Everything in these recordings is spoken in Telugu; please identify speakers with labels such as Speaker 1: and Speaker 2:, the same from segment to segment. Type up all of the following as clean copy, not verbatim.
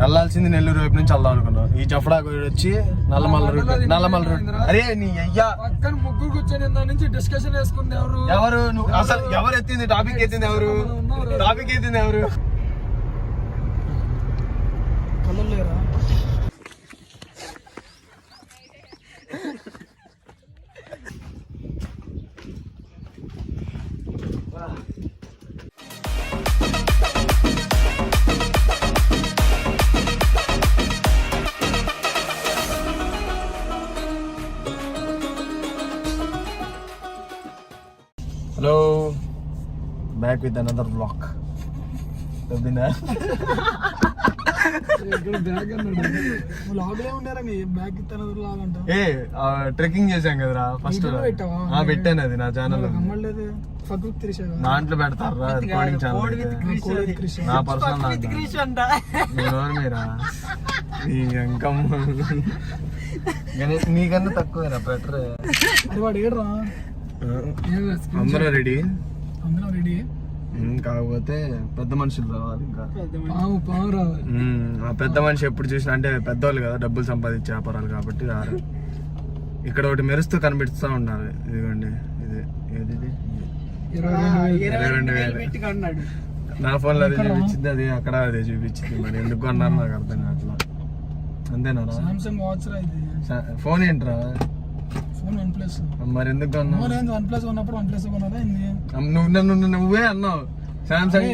Speaker 1: వెళ్ళాల్సింది నెల్లూరు వైపు నుంచి వెళ్దాం అనుకున్నాం. ఈ జఫడా వచ్చి నల్లమల్ల రూట్. అరే నీ అయ్యా
Speaker 2: పక్కన ముగ్గురు కూర్చొని దాని నుంచి డిస్కషన్ వేసుకుంది
Speaker 1: ఎవరు నువ్వు అసలు ఎవరు ఎత్తింది టాపిక్ ఎత్తింది ఎవరు
Speaker 2: కలలేరా
Speaker 1: hello, back with another blog. Trekking చేసాం కదరా ఫస్ట్. పెట్టాను అది నా ఛానల్. దాంట్లో పెడతారా రికార్డింగ్ ఛానల్ నా పర్సనల్. మీరా నీకన్నా తక్కువేరా బెటర్. అందరూ రెడీ కాకపోతే పెద్ద మనుషులు రావాలి. ఇంకా ఆ పెద్ద మనిషి ఎప్పుడు చూసినా అంటే పెద్దవాళ్ళు కదా, డబ్బులు సంపాదించే వ్యాపారాలు కాబట్టి రారు. ఇక్కడ ఒకటి మెరుస్తూ కనిపిస్తూ ఉండాలి. ఇదిగోండి, ఇది ఏది 22,000 నా ఫోన్ లో అదే చూపించింది, అది అక్కడ అదే చూపించింది. మరి ఎందుకు అన్నారు నాకు అర్థం కావట్లా. అంతేనా? ఫోన్ ఏంట్రా? మరి ఎందుకు నువ్వే అన్నావు సామ్సంగ్.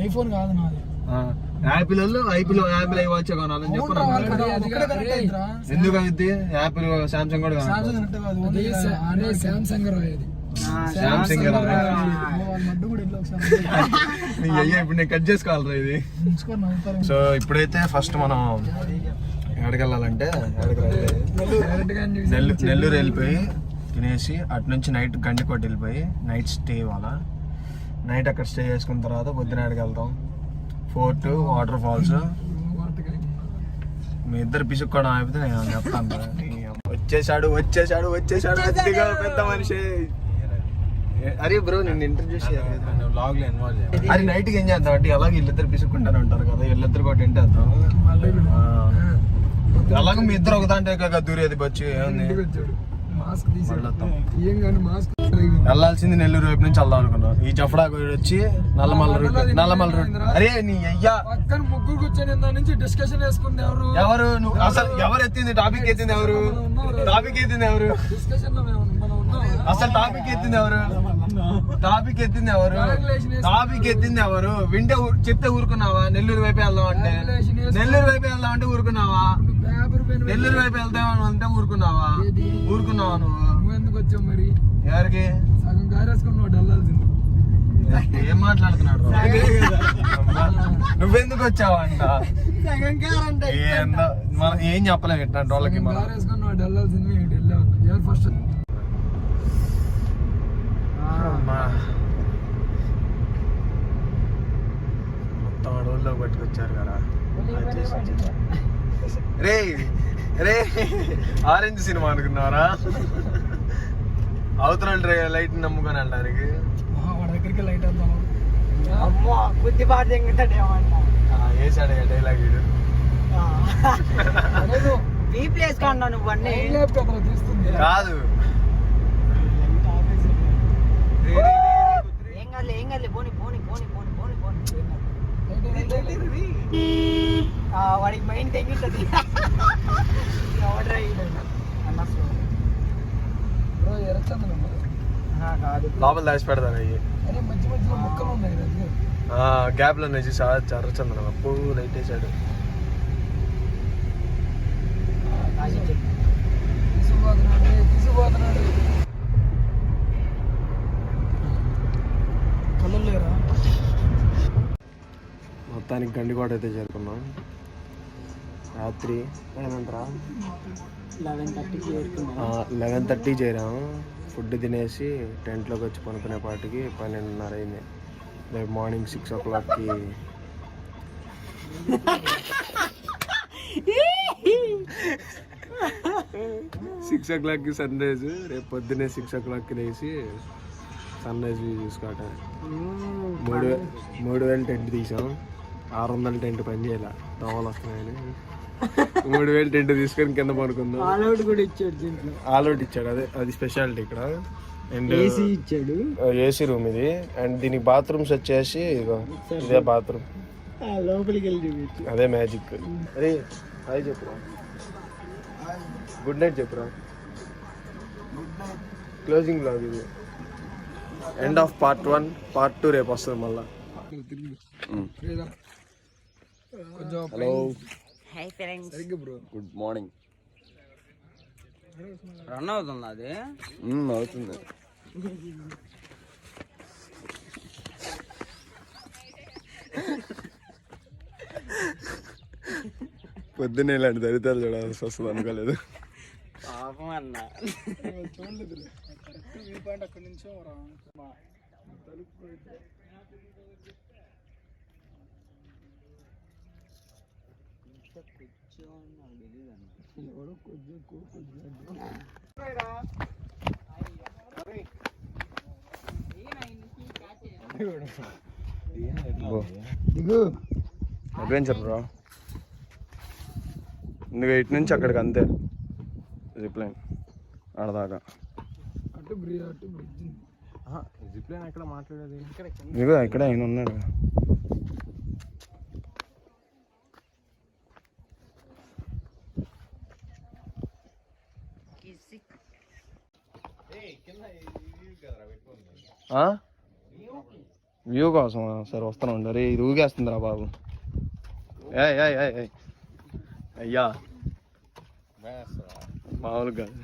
Speaker 2: ఐఫోన్ కాదు నాది.
Speaker 1: యాపిల్ యాపిల్ ఐ వాచ్ కొనాలని చెప్పారు. ఎందుకు అవుద్ది? యాపిల్ సామ్సంగ్ కూడా అయ్యా ఇప్పుడు నేను కట్ చేసుకోవాలరా ఇది. సో ఇప్పుడైతే ఫస్ట్ మనం ఎక్కడికి వెళ్ళాలంటే నెల్లూరు వెళ్ళిపోయి తినేసి అటు నుంచి నైట్ గండికోట వెళ్ళిపోయి నైట్ స్టే ఇవ్వాలా. నైట్ అక్కడ స్టే చేసుకున్న తర్వాత పొద్దున ఎక్కడికి వెళ్తాం? Fort, water falls. మీ ఇద్దరు పిసుక్కోవడం అయిపోతే నేను చెప్తాను. వచ్చేసాడు అదిగా పెద్ద మనిషి. అరే బ్రో నిన్ను ఇంట్రడ్యూస్ చేయాలి. అది నైట్కి ఏం చేద్దాం అంటే అలాగే వీళ్ళిద్దరు పిసుక్కుంటారు అంటారు కదా, వీళ్ళిద్దరు కూడా తింటేద్దాం. అలాగే మీ ఇద్దరు ఒక దాంట్లో దూరేది బొచ్చు. వెళ్ళాల్సింది నెల్లూరు వైపు నుంచి వెళ్దాం అనుకున్నాం. ఈ జఫడా వచ్చి నల్లమల్ల రూట్. అరే నీ అయ్యా
Speaker 2: పక్కన ముగ్గురు కూర్చొని దాని నుంచి డిస్కషన్ వేసుకుంది
Speaker 1: ఎవరు నువ్వు అసలు ఎవరు ఎత్తింది టాపిక్ ఎత్తింది ఎవరు అసలు టాపిక్ ఎత్తింది ఎవరు వింటే చెప్తే ఊరుకున్నావా? నెల్లూరు వైపు వెళ్దాం అంటే ఊరుకున్నావా? నెల్లూరు వైపు వెళ్తామని అంటే ఊరుకున్నావా
Speaker 2: నువ్వు ఎందుకు వచ్చావు మరి?
Speaker 1: ఎవరికి
Speaker 2: సగం కారేసుకున్నావు వెళ్ళాల్సింది.
Speaker 1: ఏం మాట్లాడుతున్నాడు? నువ్వెందుకు వచ్చావా అంట? మనం ఏం చెప్పలేము ఇట్లాంటి వాళ్ళకి.
Speaker 2: కారేసుకున్నావు వెళ్ళాల్సింది. వెళ్ళావు ఫస్ట్.
Speaker 1: మొత్తం అడవుల్లో పట్టుకొచ్చారు కదా. రే ఆరెంజ్ సినిమా అనుకున్నారా? అవతల లైట్ నమ్ముకొని వెళ్ళడానికి.
Speaker 2: దగ్గరికి లైట్ వేద్దాం.
Speaker 1: వేసాడు డైలాగ్ వీడు. కాదు
Speaker 3: వాడికి మైండ్ తెగింటది.
Speaker 1: లోపల దాచి పెడతాను అయ్యి.
Speaker 2: మధ్య మధ్యలో మొక్కలు ఉన్నాయి
Speaker 1: గ్యాప్ లో చూసి చర్రచందనం అప్పు లైట్ వేసాడు.
Speaker 2: తీసుకుపోతున్నాడు. కలలేరా?
Speaker 1: మొత్తానికి గండికోట అయితే చేరుకున్నాం. రాత్రి 11:30 చేరాము. ఫుడ్ తినేసి టెంట్లోకి వచ్చి పనుకునే పాటికి 12:30 అయింది. రేపు మార్నింగ్ 6 o'clockకి సన్ రైజ్. రేపు పొద్దున్నే 6 o'clockకి లేచి సన్ రైజ్ వ్యూ చూసుకోవటం. 3000 టెంట్ తీసాం, 600 టెంట్ పని చేయాల, దోమలు వస్తున్నాయని 3000 టెంట్ తీసుకొని కింద పడుకుందాం.
Speaker 2: ఆల్అౌట్ కూడా ఇచ్చాడు దీంట్లో.
Speaker 1: ఆల్అౌట్ ఇచ్చాడు, అది స్పెషాలిటీ ఇక్కడ. అండ్
Speaker 2: ఏసీ ఇచ్చాడు,
Speaker 1: ఏసీ రూమ్ ఇది. అండ్ దీనికి బాత్రూమ్స్ వచ్చేసి ఇదే బాత్రూమ్,
Speaker 2: లోపలికి వెళ్ళి చూపించు.
Speaker 1: అదే మ్యాజిక్. అరే హాయ్ చెప్పురా, గుడ్ నైట్ చెప్పురా. క్లోజింగ్ బ్లాగ్ ఇది, ఎండ్ ఆఫ్ పార్ట్ 1. పార్ట్ 2 రేపు వస్తుంది మళ్ళా. Hello
Speaker 3: hi friends,
Speaker 2: bro.
Speaker 1: Good morning.
Speaker 3: Run అవుతుంది అది.
Speaker 1: అవుతుంది. పొద్దున్నే ఇలాంటి దరిద్రాలు చూడాల్సి వస్తుంది అనుకోలేదు.
Speaker 3: పాపం అన్న.
Speaker 2: చూడలేదు వ్యూ పాయింట్ అక్కడి నుంచో దిగు
Speaker 1: అడ్వెంచర్ బ్రో. నువ్వు ఇటు నుంచి అక్కడికి అంతే, జిప్లైన్ ఆడదాకా.
Speaker 2: అటు బ్రిడ్జ్.
Speaker 1: జిప్లైన్ ఎక్కడ మాట్లాడేది? ఇదిగో ఇక్కడ ఆయన ఉన్నాడు. వ్యూ కోసం సరే వస్తాను ఉండు. అరే ఇది ఊగేస్తుందిరా బాబు. అయ్యా మామూలుగా కాదు.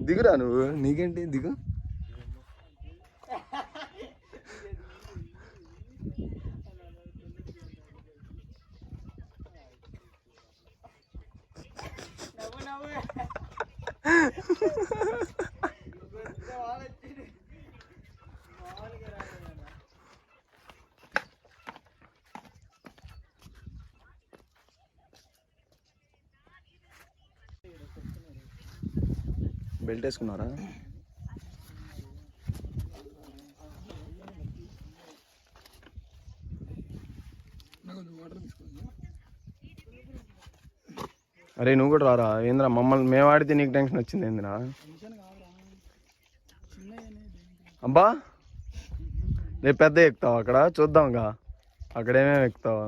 Speaker 1: దిగురా నువ్వు, నీకేంటి దిగు. బెల్ట్ వేసుకున్నారా? అరే నువ్వు కూడా రారా. ఏంద్రా మమ్మల్ని మేము ఆడితే నీకు టెన్షన్ వచ్చింది ఏందిరా? అబ్బా రేపు పెద్ద ఎక్కుతావు అక్కడ చూద్దాంగా, అక్కడేమేమి ఎక్కుతావా?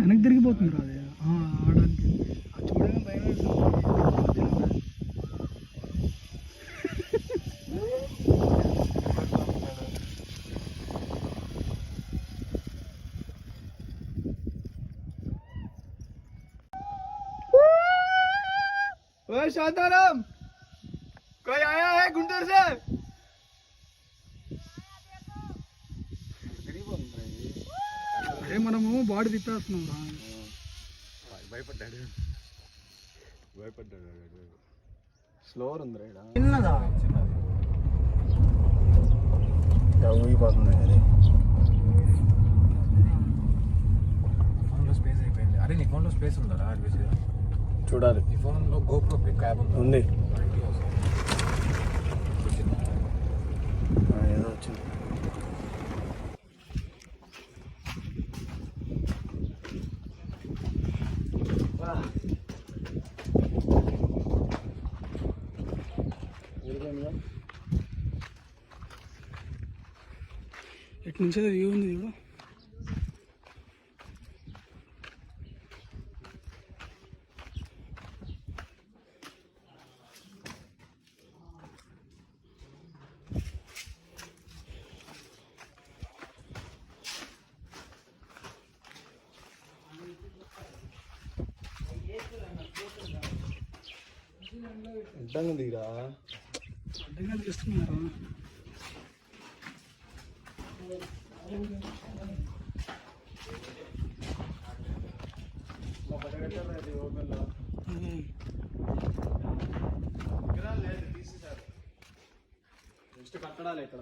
Speaker 2: వెనక్కి తిరిగిపోతుంది రా అది ఆడడానికి. చూడగా భయం शांताराम कोई आया है गुंटूर से? అరే మనము బాడీ తిప్పేస్తున్నాం రా.
Speaker 1: భయపడ్డాడు స్లోవర్ ఉంది రా.
Speaker 3: చిన్నదా
Speaker 1: ఊగిపోతుంది అది.
Speaker 4: ఫోన్లో స్పేస్ అయిపోయింది. అరే నీ ఫోన్లో స్పేస్ ఉందా?
Speaker 1: చూడాలి.
Speaker 4: నీ ఫోన్లో గోప్రో క్యాబ్
Speaker 1: ఉంది. ఏదో వచ్చింది.
Speaker 2: ఎటు నుంచి వ్యూ ఉంది చూడు.
Speaker 1: అడ్డంగా దిగిరా.
Speaker 2: అడ్డంగా తీస్తున్నారు.
Speaker 1: నెక్స్ట్ కట్టడాలి ఇక్కడ.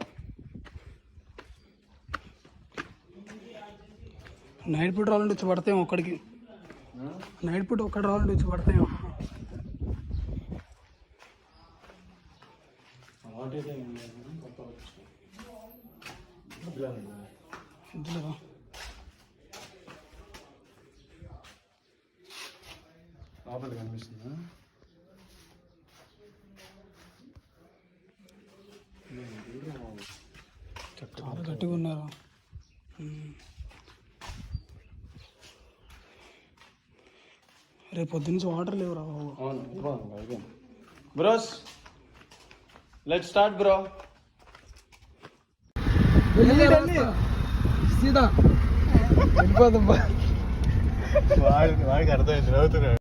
Speaker 2: నైట్ పూట రావాలంటే వచ్చి పడతాయేమో ఒక్కడికి. నైట్ పూట ఒక్కటి రావాలంటే వచ్చి పడతాయేమో. ఇందులో
Speaker 1: లోపల కనిపిస్తుందా?
Speaker 2: చాలా గట్టిగా ఉన్నారు. రేపు పొద్దున్నుంచి వాటర్ లేవురా బాబు.
Speaker 1: అవును బ్రోస్, లెట్స్ స్టార్ట్ బ్రో.
Speaker 2: సీదా
Speaker 1: వాడికి అర్థమైంది, నవ్వుతున్నాడు.